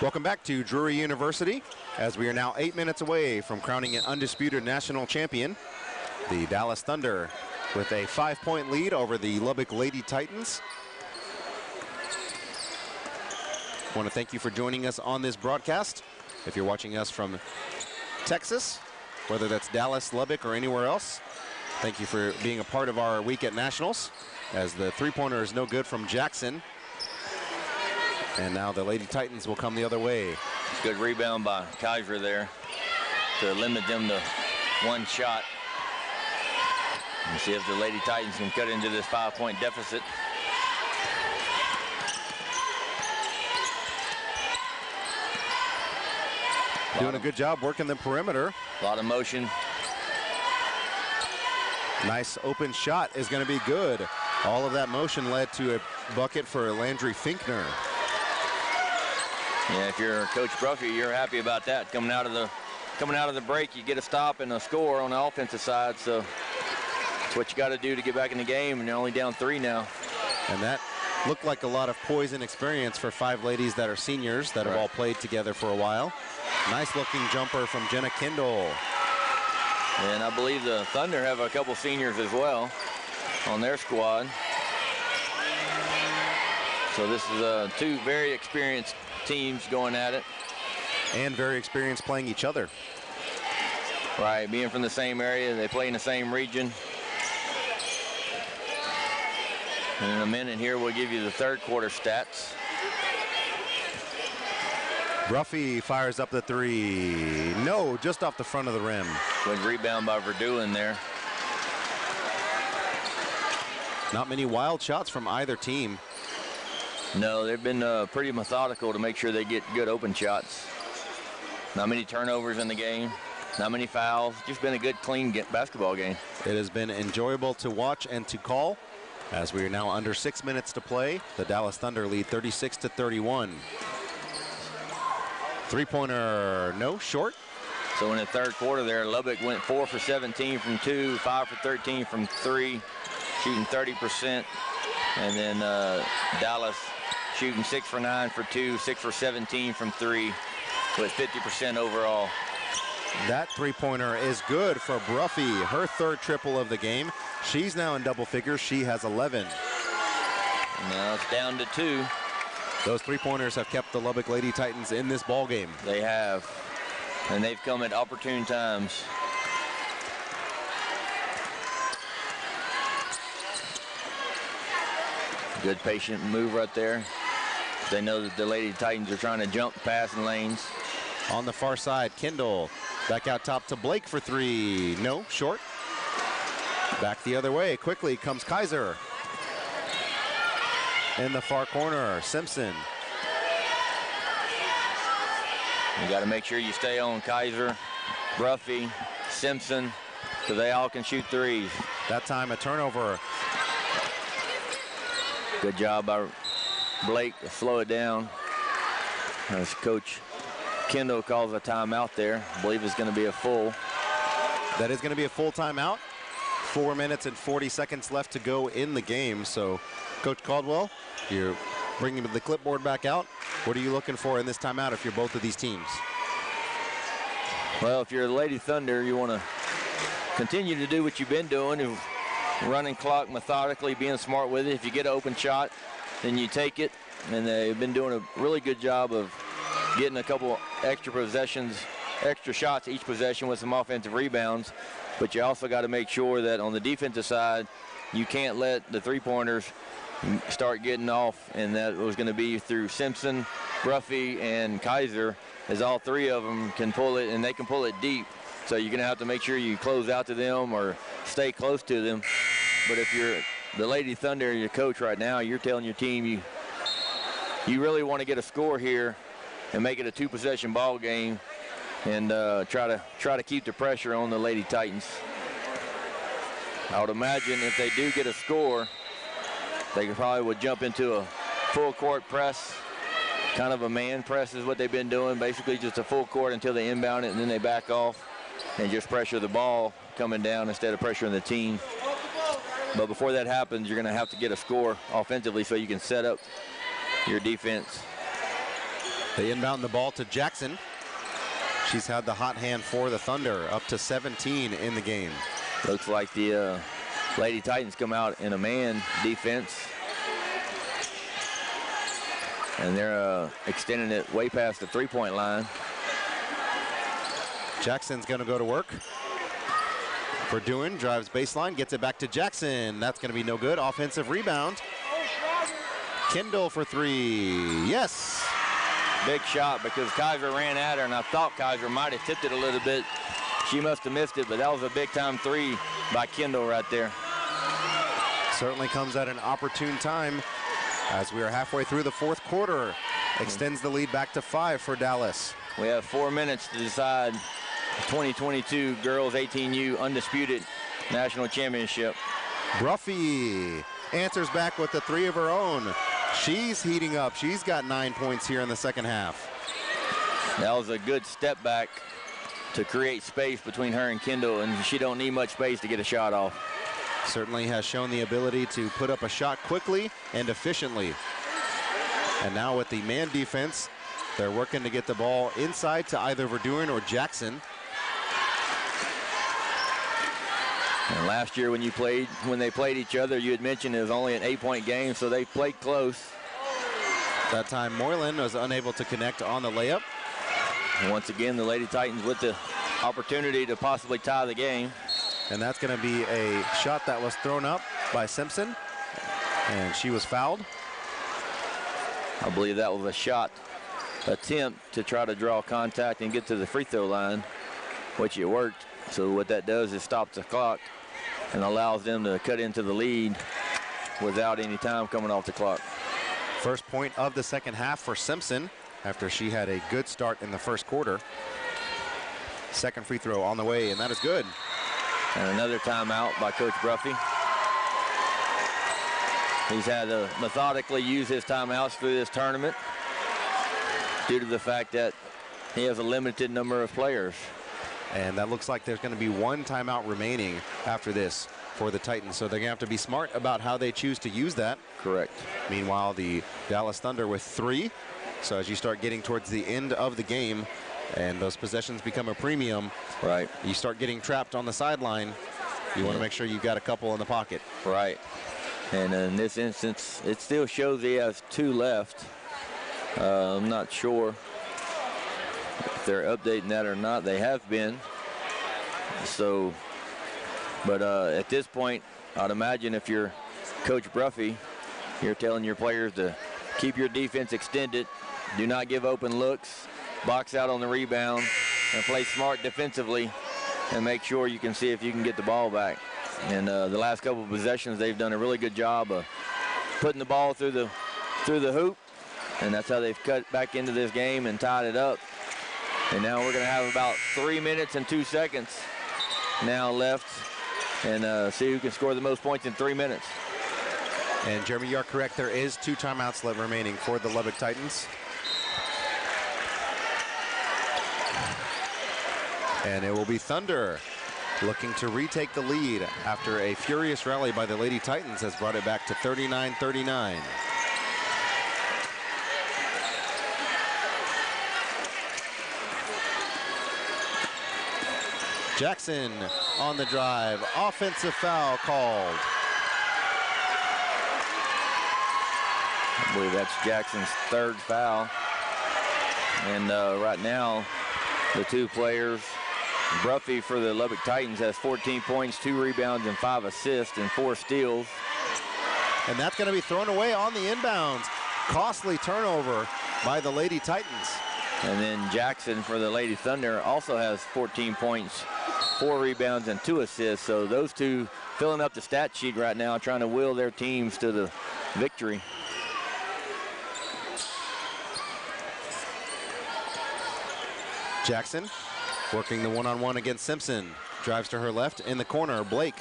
Welcome back to Drury University, as we are now 8 minutes away from crowning an undisputed national champion. The Dallas Thunder with a 5-point lead over the Lubbock Lady Titans. I want to thank you for joining us on this broadcast. If you're watching us from Texas, whether that's Dallas, Lubbock, or anywhere else, thank you for being a part of our week at Nationals, as the three-pointer is no good from Jackson. And now the Lady Titans will come the other way. Good rebound by Kaiser there to limit them to one shot. And see if the Lady Titans can cut into this 5-point deficit. Doing a good job working the perimeter. A lot of motion. Nice open shot is going to be good. All of that motion led to a bucket for Landry Finkner. Yeah, if you're Coach Bruffy, you're happy about that. Coming out of the break, you get a stop and a score on the offensive side. So that's what you got to do to get back in the game, and you're only down 3 now. And that looked like a lot of poise and experience for 5 ladies that are seniors that have all played together for a while. Nice looking jumper from Jenna Kendall. And I believe the Thunder have a couple seniors as well on their squad. So this is 2 very experienced teams going at it. And very experienced playing each other. Right, being from the same area, they play in the same region. And in a minute here, we'll give you the third quarter stats. Bruffy fires up the 3. No, just off the front of the rim. Good rebound by Verdun there. Not many wild shots from either team. No, they've been pretty methodical to make sure they get good open shots. Not many turnovers in the game. Not many fouls. Just been a good, clean basketball game. It has been enjoyable to watch and to call. As we are now under 6 minutes to play, the Dallas Thunder lead 36-31. 3-pointer, no, short. So in the third quarter there, Lubbock went 4 for 17 from 2, 5 for 13 from 3, shooting 30%. And then Dallas shooting 6 for 9 for 2, 6 for 17 from 3, with 50% overall. That 3-pointer is good for Bruffy, her 3rd triple of the game. She's now in double figures. She has 11. Now it's down to 2. Those 3-pointers have kept the Lubbock Lady Titans in this ball game. They have, and they've come at opportune times. Good patient move right there. They know that the Lady Titans are trying to jump passing lanes. On the far side, Kendall back out top to Blake for 3. No, short. Back the other way. Quickly comes Kaiser. In the far corner, Simpson. You got to make sure you stay on Kaiser, Bruffy, Simpson, because they all can shoot 3s. That time a turnover. Good job by Blake to slow it down. As Coach Kendall calls a timeout there. I believe it's going to be a full. That is going to be a full timeout. 4 minutes and 40 seconds left to go in the game. So, Coach Caldwell, you're bringing the clipboard back out. What are you looking for in this timeout if you're both of these teams? Well, if you're the Lady Thunder, you want to continue to do what you've been doing, running clock methodically, being smart with it. If you get an open shot, then you take it. And they've been doing a really good job of getting a couple extra possessions, extra shots each possession with some offensive rebounds. But you also got to make sure that on the defensive side, you can't let the 3-pointers start getting off, and that was going to be through Simpson, Bruffy, and Kaiser, as all 3 of them can pull it, and they can pull it deep. So you're going to have to make sure you close out to them or stay close to them. But if you're the Lady Thunder, your coach right now, you're telling your team you really want to get a score here and make it a 2-possession ball game, and try to keep the pressure on the Lady Titans. I would imagine if they do get a score, they probably would jump into a full court press. Kind of a man press is what they've been doing, basically just a full court until they inbound it, and then they back off and just pressure the ball coming down instead of pressuring the team. But before that happens, you're going to have to get a score offensively so you can set up your defense. They inbound the ball to Jackson. She's had the hot hand for the Thunder, up to 17 in the game. Looks like the Lady Titans come out in a man defense. And they're extending it way past the 3-point line. Jackson's going to go to work. Verdun drives baseline, gets it back to Jackson. That's going to be no good. Offensive rebound. Kendall for 3. Yes. Big shot because Kaiser ran at her, and I thought Kaiser might have tipped it a little bit. She must have missed it, but that was a big-time 3 by Kendall right there. Certainly comes at an opportune time as we are halfway through the 4th quarter. Extends the lead back to 5 for Dallas. We have 4 minutes to decide 2022 Girls 18U Undisputed national championship. Bruffy answers back with the 3 of her own. She's heating up. She's got 9 points here in the second half. That was a good step back to create space between her and Kendall, and she don't need much space to get a shot off. Certainly has shown the ability to put up a shot quickly and efficiently. And now with the man defense, they're working to get the ball inside to either Verduin or Jackson. And last year when they played each other, you had mentioned it was only an 8-point game, so they played close. That time Moylan was unable to connect on the layup. And once again, the Lady Titans with the opportunity to possibly tie the game. And that's going to be a shot that was thrown up by Simpson, and she was fouled. I believe that was a shot attempt to try to draw contact and get to the free throw line, which it worked. So what that does is stops the clock and allows them to cut into the lead without any time coming off the clock. First point of the second half for Simpson after she had a good start in the first quarter. Second free throw on the way, and that is good. And another timeout by Coach Bruffy. He's had to methodically use his timeouts through this tournament due to the fact that he has a limited number of players. And that looks like there's going to be 1 timeout remaining after this for the Titans. So they're going to have to be smart about how they choose to use that. Correct. Meanwhile, the Dallas Thunder with 3. So as you start getting towards the end of the game and those possessions become a premium, right, you start getting trapped on the sideline. You want to make sure you've got a couple in the pocket. Right. And in this instance, it still shows he has 2 left. I'm not sure if they're updating that or not. They have been. So, but at this point, I'd imagine if you're Coach Bruffy, you're telling your players to keep your defense extended, do not give open looks, box out on the rebound, and play smart defensively, and make sure you can see if you can get the ball back. And the last couple of possessions, they've done a really good job of putting the ball through the hoop, and that's how they've cut back into this game and tied it up. And now we're going to have about 3 minutes and 2 seconds now left, and see who can score the most points in 3 minutes. And Jeremy, you are correct. There is 2 timeouts left remaining for the Lubbock Titans. And it will be Thunder looking to retake the lead after a furious rally by the Lady Titans has brought it back to 39-39. Jackson on the drive. Offensive foul called. I believe that's Jackson's 3rd foul. And right now, the 2 players, Bruffy for the Lubbock Titans has 14 points, 2 rebounds, and 5 assists, and 4 steals. And that's going to be thrown away on the inbounds. Costly turnover by the Lady Titans. And then Jackson for the Lady Thunder also has 14 points, 4 rebounds, and 2 assists. So those 2 filling up the stat sheet right now, trying to will their teams to the victory. Jackson working the one-on-one against Simpson. Drives to her left in the corner. Blake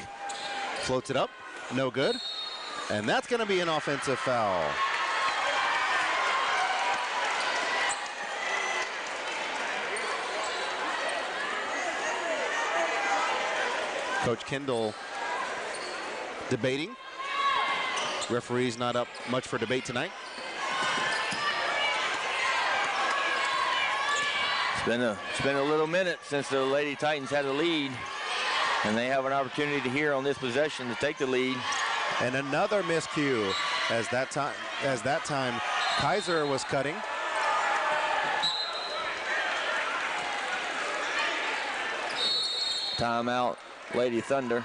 floats it up. No good. And that's going to be an offensive foul. Coach Kendall debating. Referee's not up much for debate tonight. It's been a little minute since the Lady Titans had a lead, and they have an opportunity here on this possession to take the lead. And another miscue as that time Kaiser was cutting. Timeout, Lady Thunder.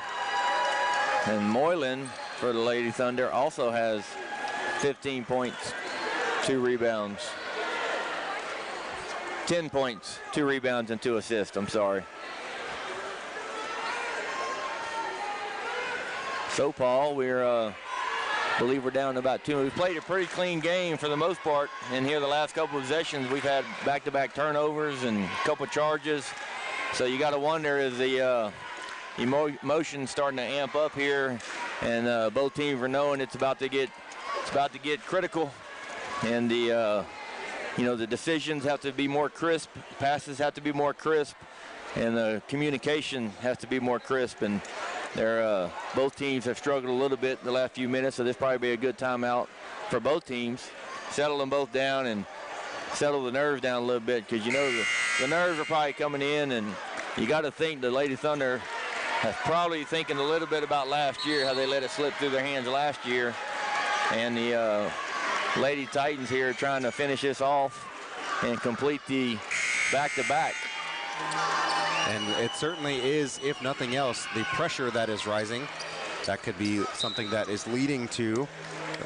And Moylan for the Lady Thunder also has 15 points, 2 rebounds. 10 points, 2 rebounds, and 2 assists, I'm sorry. So, Paul, believe we're down to about 2. We've played a pretty clean game for the most part, and here the last couple of possessions, we've had back-to-back turnovers and a couple charges. So you got to wonder, is the emotion starting to amp up here, and both teams are knowing it's about to get critical, and the the decisions have to be more crisp, passes have to be more crisp, and the communication has to be more crisp. And they're both teams have struggled a little bit the last few minutes, so this probably be a good timeout for both teams. Settle them both down and settle the nerves down a little bit, because the nerves are probably coming in, and you got to think the Lady Thunder is probably thinking a little bit about last year, how they let it slip through their hands last year, and the Lady Titans here trying to finish this off and complete the back-to-back. And it certainly is, if nothing else, the pressure that is rising. That could be something that is leading to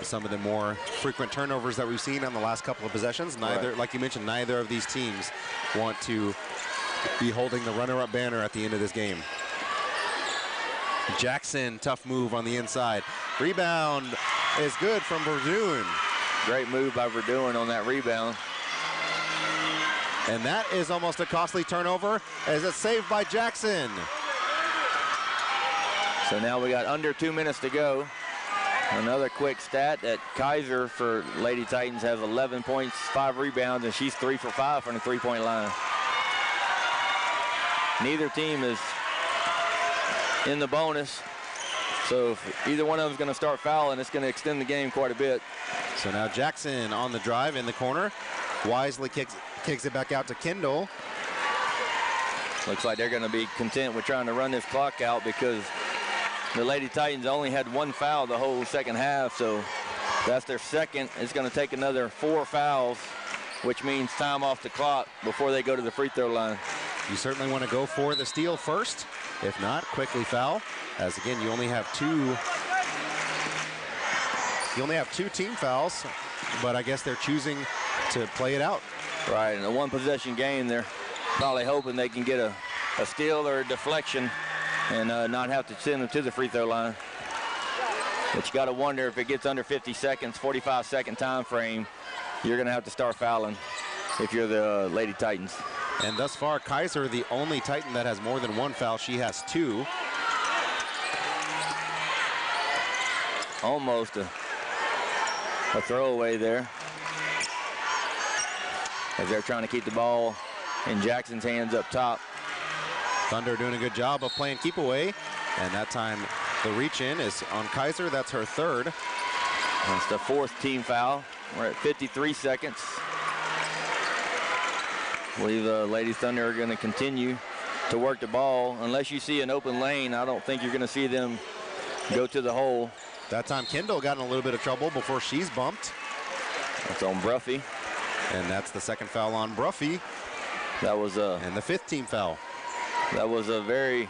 some of the more frequent turnovers that we've seen on the last couple of possessions. Neither, like you mentioned, neither of these teams want to be holding the runner-up banner at the end of this game. Jackson, tough move on the inside. Rebound is good from Verdun. Great move by Verdun on that rebound. And that is almost a costly turnover as it's saved by Jackson. So now we got under 2 minutes to go. Another quick stat that Kaiser for Lady Titans has 11 points, 5 rebounds, and she's 3 for 5 from the three-point line. Neither team is in the bonus, so if either one of them is going to start fouling, it's going to extend the game quite a bit. So now Jackson on the drive in the corner, wisely kicks it back out to Kendall. Looks like they're going to be content with trying to run this clock out, because the Lady Titans only had 1 foul the whole second half, so that's their second. It's going to take another 4 fouls, which means time off the clock before they go to the free throw line. You certainly want to go for the steal first. If not, quickly foul, as again, you only have two team fouls, but I guess they're choosing to play it out. Right, in a one-possession game, they're probably hoping they can get a steal or a deflection and not have to send them to the free throw line. But you got to wonder, if it gets under 50 seconds, 45-second time frame, you're going to have to start fouling if you're the Lady Titans. And thus far, Kaiser, the only Titan that has more than 1 foul. She has 2. Almost a throwaway there, as they're trying to keep the ball in Jackson's hands up top. Thunder doing a good job of playing keep away, and that time the reach in is on Kaiser. That's her 3rd. That's the 4th team foul. We're at 53 seconds. I believe the Lady Thunder are going to continue to work the ball. Unless you see an open lane, I don't think you're going to see them go to the hole. That time Kendall got in a little bit of trouble before she's bumped. That's on Bruffy. And that's the 2nd foul on Bruffy. That was and the 5th team foul. That was a very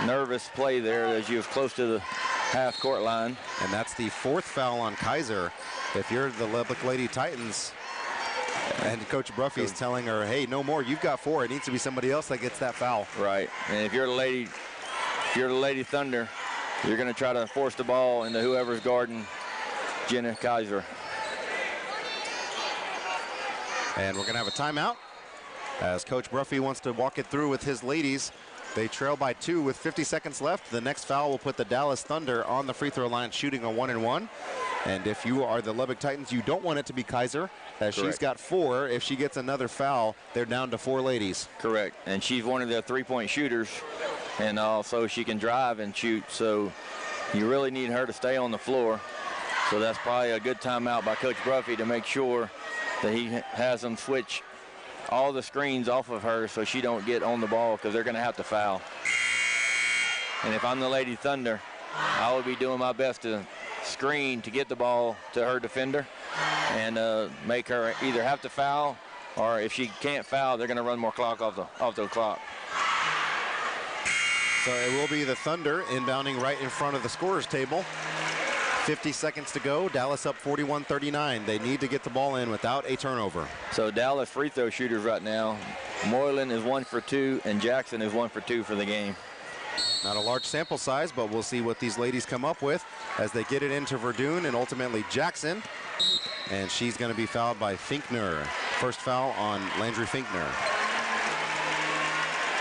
nervous play there, as you was close to the half-court line. And that's the 4th foul on Kaiser. If you're the Lubbock Lady Titans, and Coach Bruffy is telling her, hey, no more, you've got 4. It needs to be somebody else that gets that foul. Right, and if you're the Lady Thunder, you're going to try to force the ball into whoever's guarding Jenna Kaiser. And we're going to have a timeout, as Coach Bruffy wants to walk it through with his ladies. They trail by 2 with 50 seconds left. The next foul will put the Dallas Thunder on the free throw line, shooting a 1-and-1. And if you are the Lubbock Titans, you don't want it to be Kaiser, as Correct. She's got 4. If she gets another foul, they're down to 4 ladies. Correct, and she's one of their three-point shooters, and also she can drive and shoot, so you really need her to stay on the floor. So that's probably a good timeout by Coach Bruffy to make sure that he has them switch all the screens off of her so she don't get on the ball, because they're going to have to foul. And if I'm the Lady Thunder, I would be doing my best to screen to get the ball to her defender and make her either have to foul, or if she can't foul, they're going to run more clock off the clock. So it will be the Thunder inbounding right in front of the scorer's table. 50 seconds to go. Dallas up 41-39. They need to get the ball in without a turnover. So Dallas free throw shooters right now. Moylan is 1 for 2, and Jackson is 1 for 2 for the game. Not a large sample size, but we'll see what these ladies come up with as they get it into Verdun and ultimately Jackson. And she's going to be fouled by Finkner. First foul on Landry Finkner.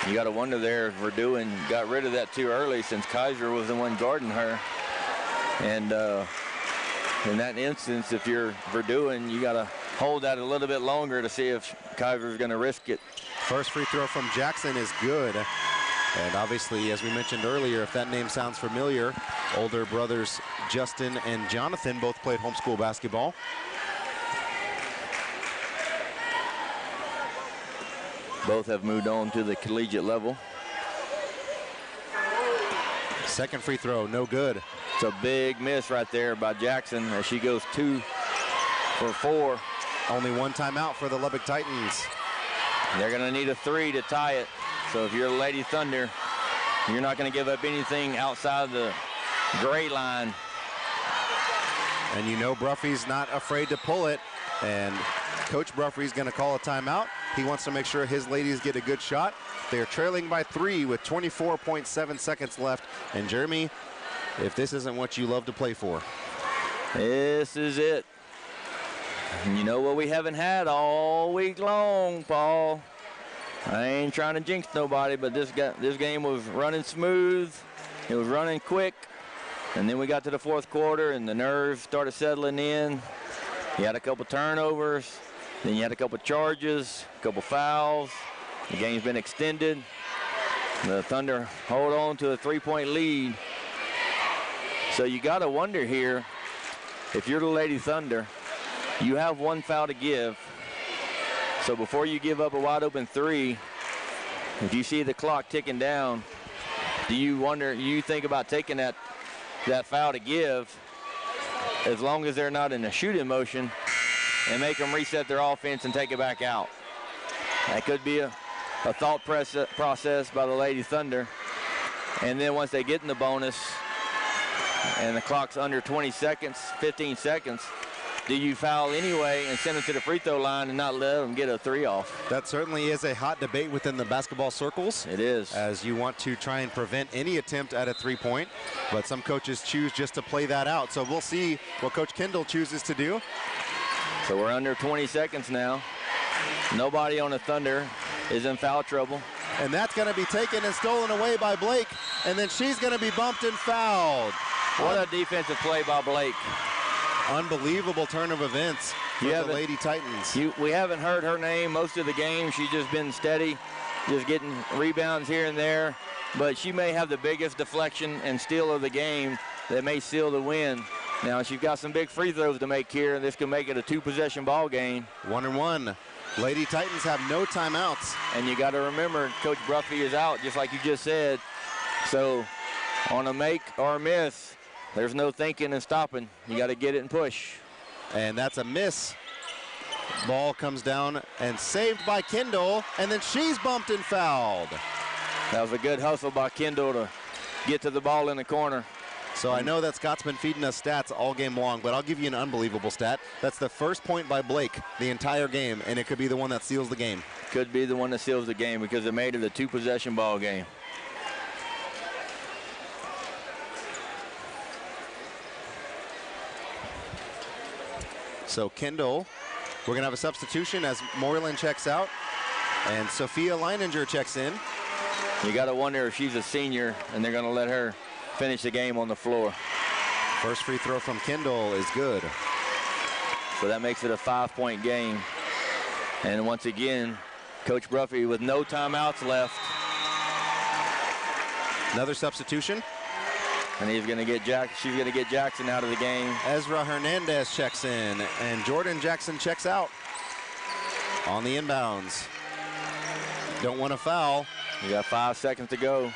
You got to wonder there if Verdun got rid of that too early, since Kaiser was the one guarding her. And in that instance, if you're Verdun, you got to hold that a little bit longer to see if Kaiser's going to risk it. First free throw from Jackson is good. And obviously, as we mentioned earlier, if that name sounds familiar, older brothers Justin and Jonathan both played homeschool basketball. Both have moved on to the collegiate level. Second free throw, no good. It's a big miss right there by Jackson as she goes 2 for 4. Only one timeout for the Lubbock Titans. They're going to need a 3 to tie it. So if you're the Lady Thunder, you're not going to give up anything outside the gray line. And you know Bruffy's not afraid to pull it. And Coach Bruffy's going to call a timeout. He wants to make sure his ladies get a good shot. They're trailing by 3 with 24.7 seconds left. And Jeremy, if this isn't what you love to play for. This is it. And you know what we haven't had all week long, Paul? I ain't trying to jinx nobody, but this game was running smooth. It was running quick. And then we got to the fourth quarter, and the nerves started settling in. You had a couple turnovers. Then you had a couple charges, a couple fouls. The game's been extended. The Thunder hold on to a 3-point lead. So you got to wonder here, if you're the Lady Thunder, you have one foul to give. So before you give up a wide open 3, if you see the clock ticking down, do you think about taking that foul to give, as long as they're not in a shooting motion, and make them reset their offense and take it back out? That could be a thought process by the Lady Thunder. And then once they get in the bonus and the clock's under 20 seconds, 15 seconds, do you foul anyway and send them to the free throw line and not let them get a 3 off? That certainly is a hot debate within the basketball circles. It is. As you want to try and prevent any attempt at a 3-point, but some coaches choose just to play that out. So we'll see what Coach Kendall chooses to do. So we're under 20 seconds now. Nobody on the Thunder is in foul trouble. And that's going to be taken and stolen away by Blake. And then she's going to be bumped and fouled. What a defensive play by Blake. Unbelievable turn of events for the Lady Titans. We haven't heard her name most of the game. She's just been steady, just getting rebounds here and there. But she may have the biggest deflection and steal of the game that may seal the win. Now, she's got some big free throws to make here, and this can make it a 2-possession ball game. 1-1. Lady Titans have no timeouts. And you got to remember, Coach Bruffy is out, just like you just said. So on a make or a miss, there's no thinking and stopping. You got to get it and push. And that's a miss. Ball comes down and saved by Kendall, and then she's bumped and fouled. That was a good hustle by Kendall to get to the ball in the corner. So I know that Scott's been feeding us stats all game long, but I'll give you an unbelievable stat. That's the first point by Blake the entire game, and it could be the one that seals the game. Could be the one that seals the game because it made it a 2-possession ball game. So Kendall, we're going to have a substitution as Moreland checks out, and Sophia Leininger checks in. You got to wonder if she's a senior, and they're going to let her finish the game on the floor. First free throw from Kendall is good. So that makes it a 5-point game. And once again, Coach Bruffy with no timeouts left. Another substitution. And she's going to get Jackson out of the game. Ezra Hernandez checks in, and Jordan Jackson checks out on the inbounds. Don't want to foul. You got 5 seconds to go.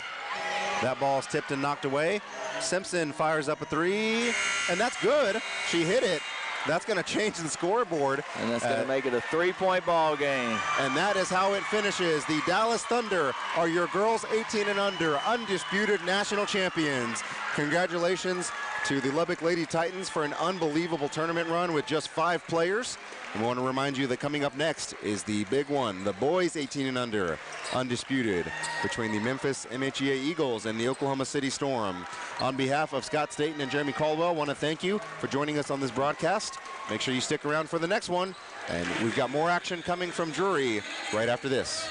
That ball's tipped and knocked away. Simpson fires up a 3, and that's good. She hit it. That's going to change the scoreboard. And that's going to make it a 3-point ball game. And that is how it finishes. The Dallas Thunder are your girls 18 and under undisputed national champions. Congratulations to the Lubbock Lady Titans for an unbelievable tournament run with just 5 players. And we want to remind you that coming up next is the big one, the boys 18 and under, undisputed, between the Memphis MHEA Eagles and the Oklahoma City Storm. On behalf of Scott Staten and Jeremy Caldwell, I want to thank you for joining us on this broadcast. Make sure you stick around for the next one. And we've got more action coming from Drury right after this.